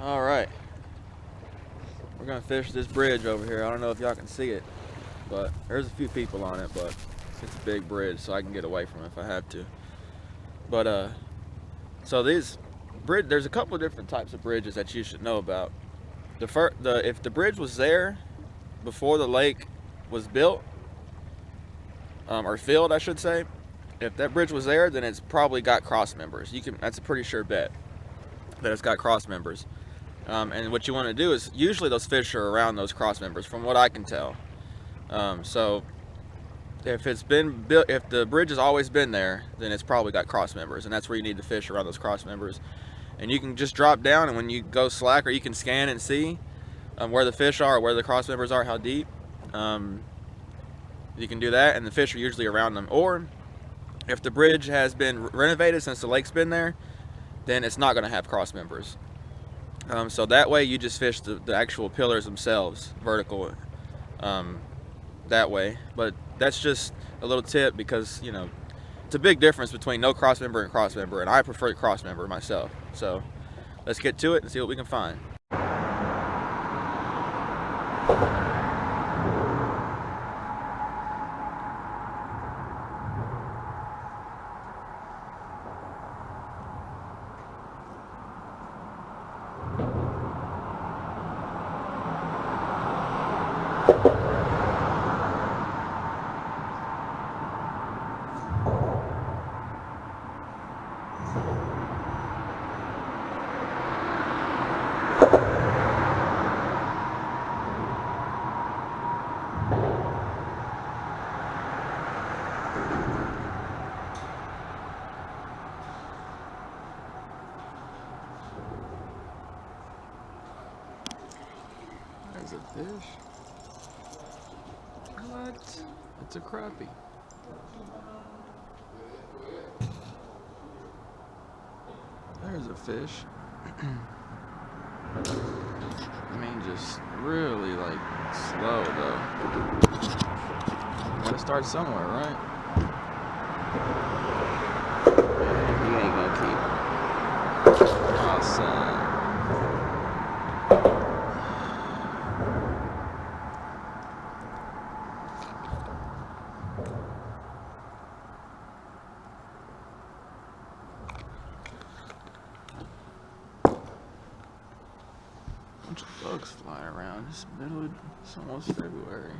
All right, we're gonna fish this bridge over here. I don't know if y'all can see it, but there's a few people on it, but it's a big bridge, so I can get away from it if I have to. But so there's a couple of different types of bridges that you should know about. If the bridge was there before the lake was built, or filled, I should say, if that bridge was there, then it's probably got cross members. That's a pretty sure bet that it's got cross members. And what you want to do is, usually those fish are around those cross members, from what I can tell. So if it's been built, if the bridge has always been there, then it's probably got cross members, and that's where you need to fish, around those cross members. And you can just drop down, and when you go slack, or you can scan and see where the fish are, where the cross members are, how deep. You can do that, and the fish are usually around them. Or if the bridge has been renovated since the lake's been there, then it's not going to have cross members. So that way you just fish the actual pillars themselves, vertical, that way. But that's just a little tip, because, you know, it's a big difference between no cross member and cross member, and I prefer cross member myself. So let's get to it and see what we can find. There's a fish. What? It's a crappie. There's a fish. I mean, just really like slow though. Gotta start somewhere, right? Yeah, he ain't gonna keep. Awesome. Bunch of bugs flying around. It's almost February.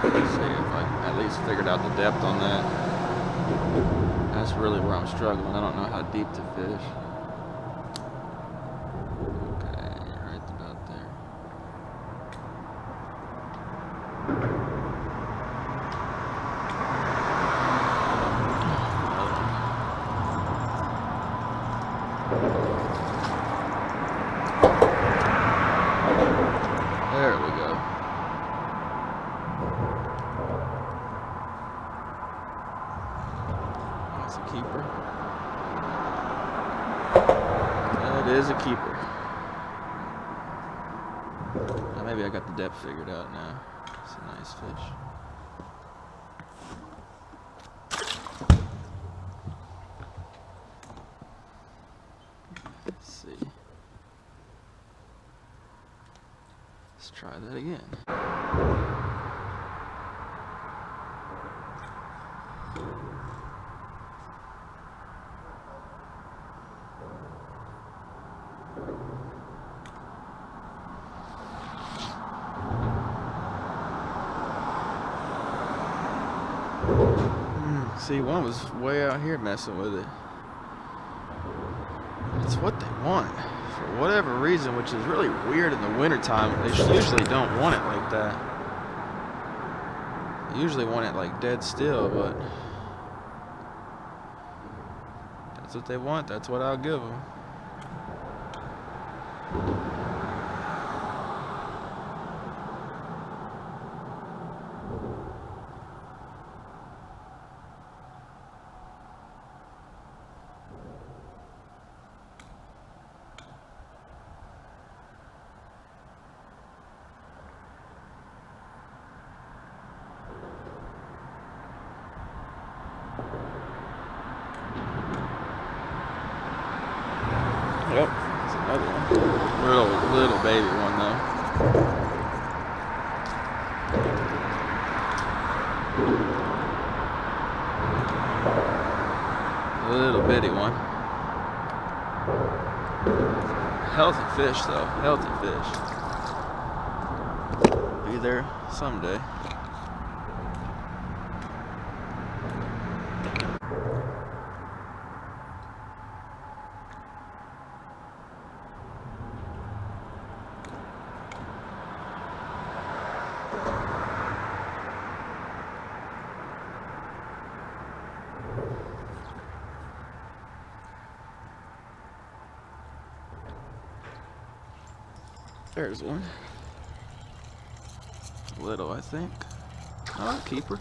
Let's see if I at least figured out the depth on that. That's really where I'm struggling. I don't know how deep to fish. Okay, right about there. There we go. That's a keeper. That is a keeper. Now maybe I got the depth figured out now. It's a nice fish. Let's see. Let's try that again. See, one was way out here messing with it. It's what they want. For whatever reason, which is really weird in the wintertime. They usually don't want it like that. They usually want it like dead still, but that's what they want. That's what I'll give them. Yep, that's another one. Little baby one though. Little bitty one. Healthy fish though, healthy fish. Be there someday. There's one. Little, I think. Oh, keeper.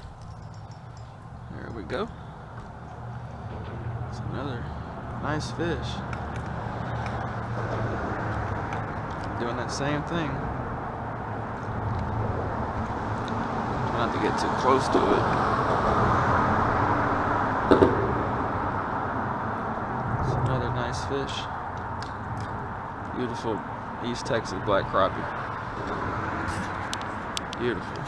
There we go. It's another nice fish. Doing that same thing. Try not to get too close to it. It's another nice fish. Beautiful East Texas black crappie. Beautiful.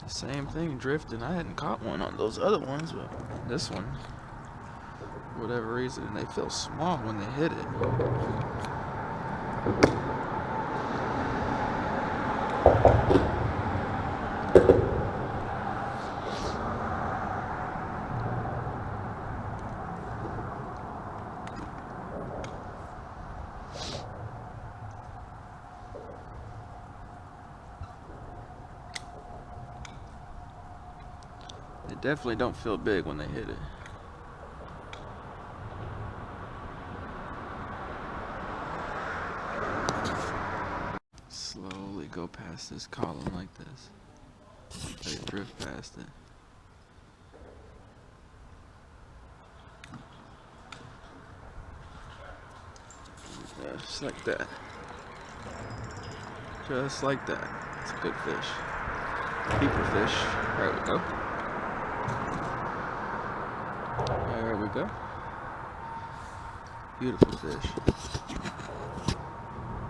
Same thing, drifting. I hadn't caught one on those other ones, but this one, for whatever reason, they feel small when they hit it. They definitely don't feel big when they hit it. Slowly go past this column like this. Let it drift past it. Yeah, just like that. Just like that. It's a good fish. Keeper fish. There we go. There we go. Beautiful fish.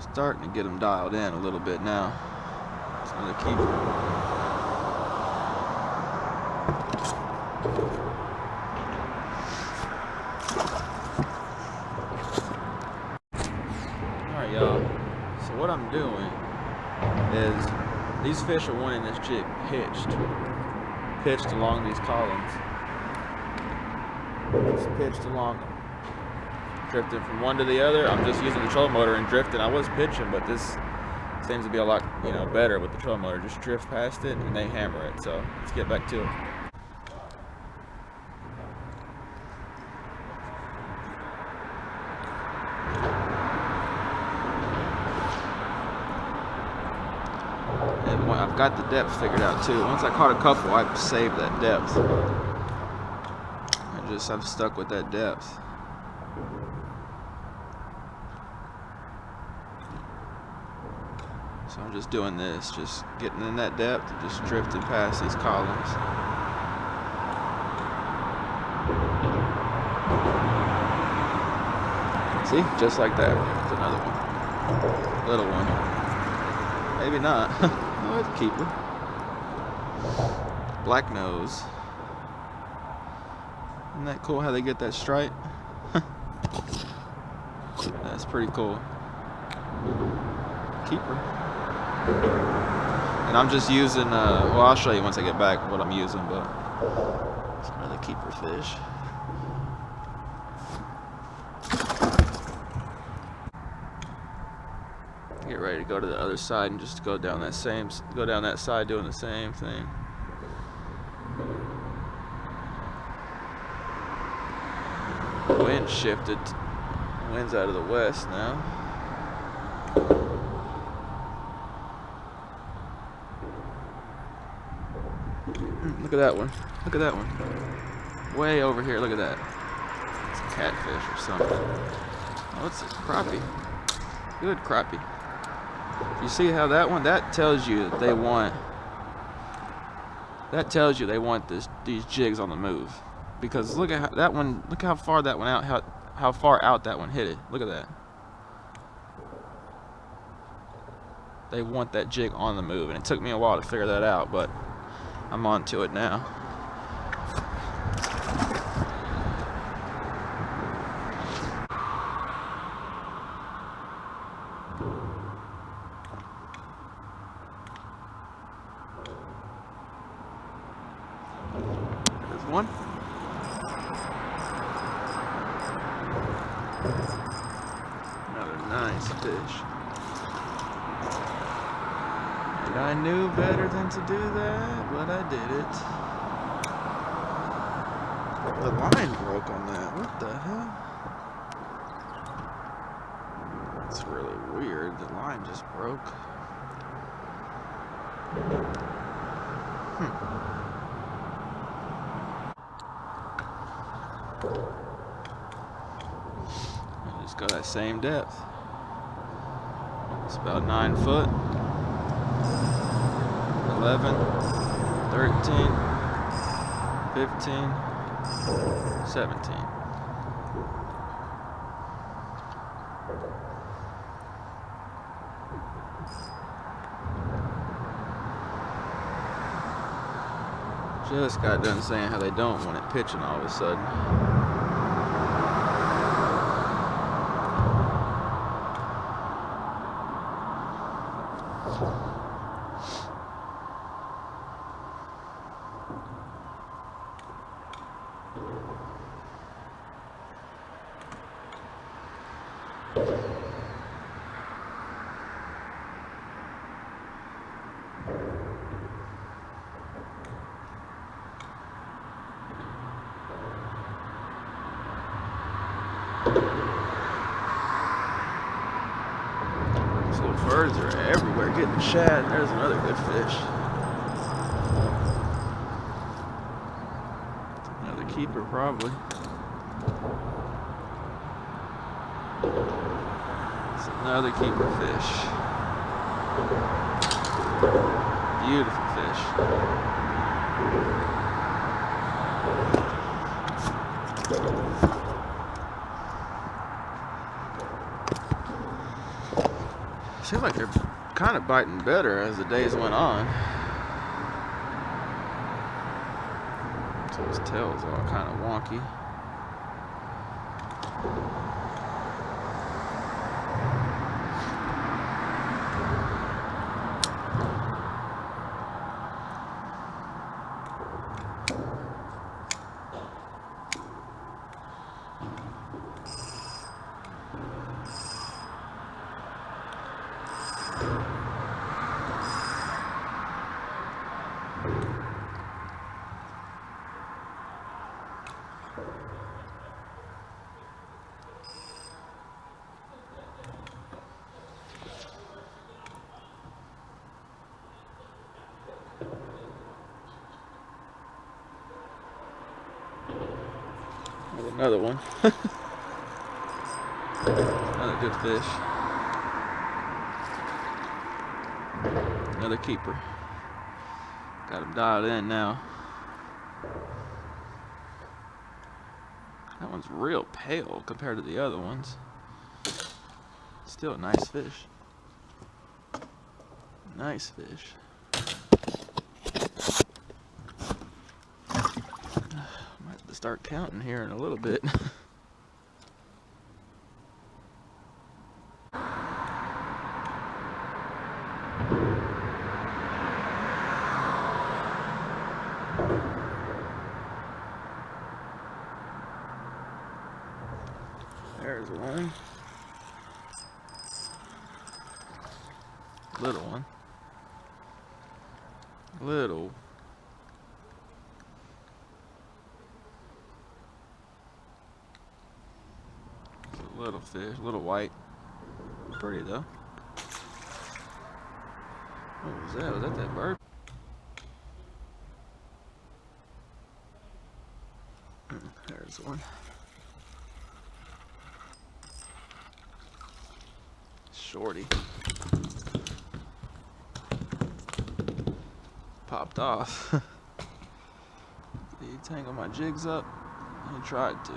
Starting to get them dialed in a little bit now. It's another keeper. Alright, y'all. So what I'm doing is these fish are wanting this jig pitched along these columns. Just pitched along them. Drifting from one to the other. I'm just using the trolling motor and drifting. I was pitching, but this seems to be a lot, better with the trolling motor. Just drift past it and they hammer it. So let's get back to it. And I've got the depth figured out too. Once I caught a couple, I saved that depth. I'm stuck with that depth. So I'm just doing this, just getting in that depth and just drifting past these columns. See, just like that. There's another one. Little one. Maybe not. Oh, it's a keeper. Black nose. Isn't that cool how they get that stripe? That's pretty cool. Keeper. And I'm just using, well, I'll show you once I get back what I'm using, but it's another keeper fish. Get ready to go to the other side and just go down that side doing the same thing. Wind shifted. Wind's out of the west now. Look at that one. Look at that one. Way over here. Look at that. It's a catfish or something. Oh, it's a crappie. Good crappie. You see how that one? That tells you that they want. That tells you they want these jigs on the move, because look at that one. Look how far that one out. How far out that one hit it. Look at that. They want that jig on the move, and it took me a while to figure that out, but I'm on to it now. There's one. Another nice fish. I knew better than to do that, but I did it. The line broke on that. What the hell? That's really weird. The line just broke. I just got that same depth. It's about 9 foot. 11, 13, 15, 17. Just got done saying how they don't want it pitching all of a sudden. These little birds are everywhere getting shad. There's another good fish. Another keeper probably. It's another keeper fish. Beautiful fish. Seems like they're kind of biting better as the days went on. So his tail's all kind of wonky. Another one. Another good fish. Another keeper. Got him dialed in now. That one's real pale compared to the other ones. Still a nice fish. Nice fish. Start counting here in a little bit. There's one. Little one. Little. Little fish, little white. Pretty though. What was that? Was that bird? There's one. Shorty. popped off. Did he tangle my jigs up? He tried to.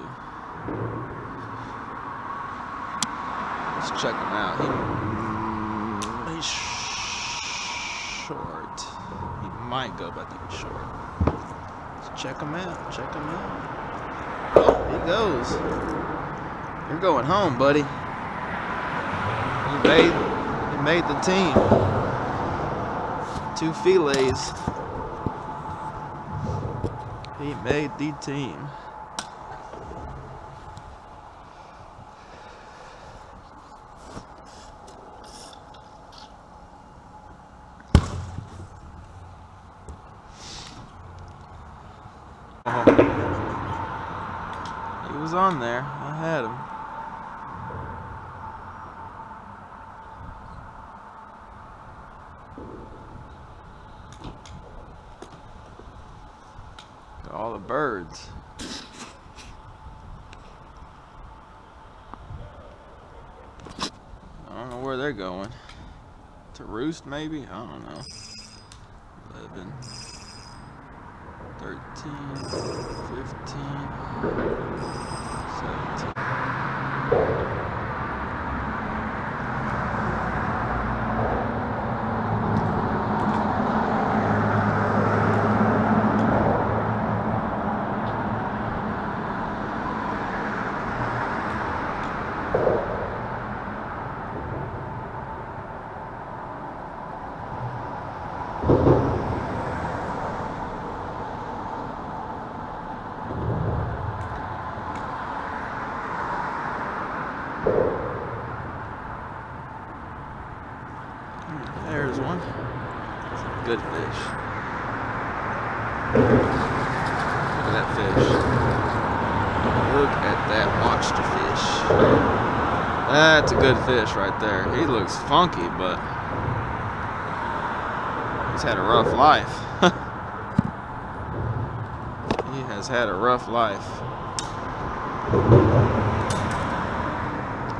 Let's check him out. He's short. He might go, but I think he's short. Let's check him out. Check him out. Oh, he goes. You're going home, buddy. He made the team. 2 fillets. He made the team. He was on there. I had him. Got all the birds. I don't know where they're going. To roost, maybe? I don't know. 11, 13, 15, 17. There's one. That's a good fish. Look at that fish. Look at that monster fish. That's a good fish right there. He looks funky, but he's had a rough life. He has had a rough life.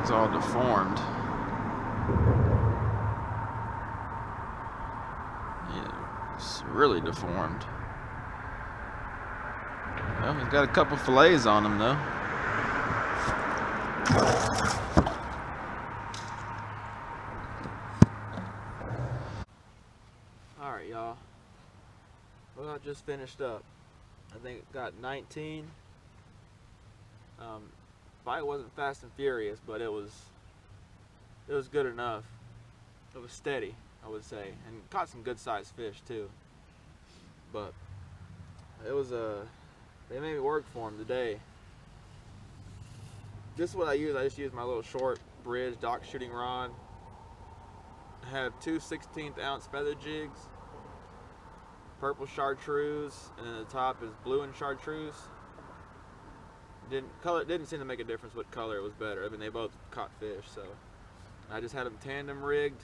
He's all deformed. It's really deformed. Well, he's got a couple fillets on him though. Alright, y'all. Well, I just finished up. I think it got 19. Bite wasn't fast and furious, but it was good enough. It was steady, I would say, and caught some good sized fish too. But it was they made me work for them today. This is what I use. I just use my little short bridge dock shooting rod. I have 2 16th ounce feather jigs, purple chartreuse, and then the top is blue and chartreuse. Didn't seem to make a difference what color it was better. I mean, they both caught fish, so I just had them tandem rigged,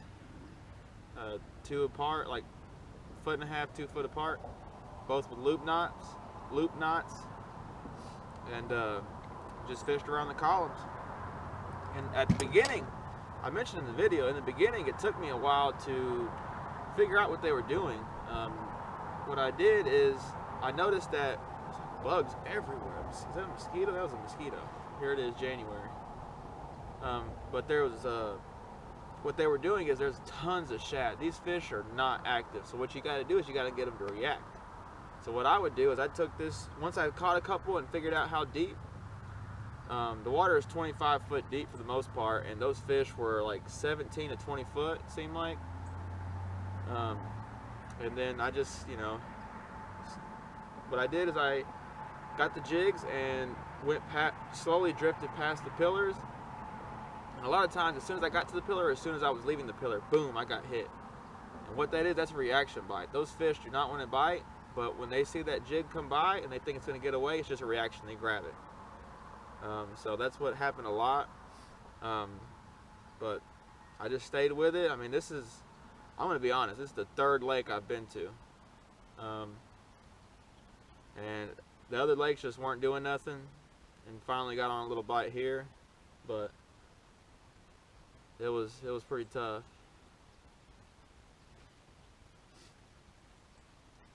2 apart, like 1.5 foot, 2 foot apart, both with loop knots, and just fished around the columns. And at the beginning, I mentioned in the video, in the beginning it took me a while to figure out what they were doing. What I did is I noticed that there's bugs everywhere. Is that a mosquito? That was a mosquito. Here it is, January. But there was what they were doing is there's tons of shad. These fish are not active, so what you got to do is you got to get them to react. So what I would do is I took this, once I caught a couple and figured out how deep, the water is 25 foot deep for the most part, and those fish were like 17 to 20 foot, it seemed like. And then I just, you know, what I did is I got the jigs and went slowly drifted past the pillars. And a lot of times, as soon as I got to the pillar, or as soon as I was leaving the pillar, boom, I got hit. And what that is, that's a reaction bite. Those fish do not want to bite, but when they see that jig come by and they think it's going to get away, it's just a reaction. They grab it. So that's what happened a lot. But I just stayed with it. I mean, this is, I'm going to be honest, this is the 3rd lake I've been to. And the other lakes just weren't doing nothing, and finally got on a little bite here, but it was pretty tough.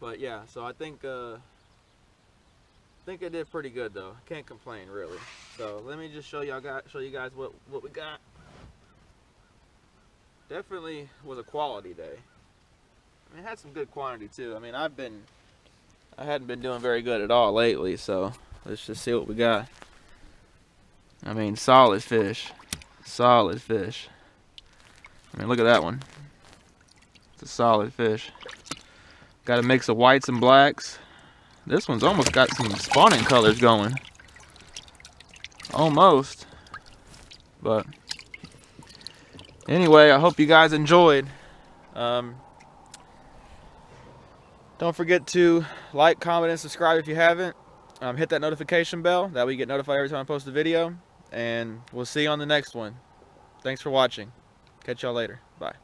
But yeah, so I think it did pretty good though. Can't complain really. So let me just show you guys what we got. Definitely was a quality day. I mean, it had some good quantity too. I mean, I hadn't been doing very good at all lately, so let's just see what we got. I mean, solid fish. Solid fish. I mean, look at that one. It's a solid fish. Got a mix of whites and blacks. This one's almost got some spawning colors going. Almost. But anyway, I hope you guys enjoyed. Don't forget to like, comment, and subscribe if you haven't. Hit that notification bell. That way you get notified every time I post a video. And we'll see you on the next one. Thanks for watching. Catch y'all later. Bye.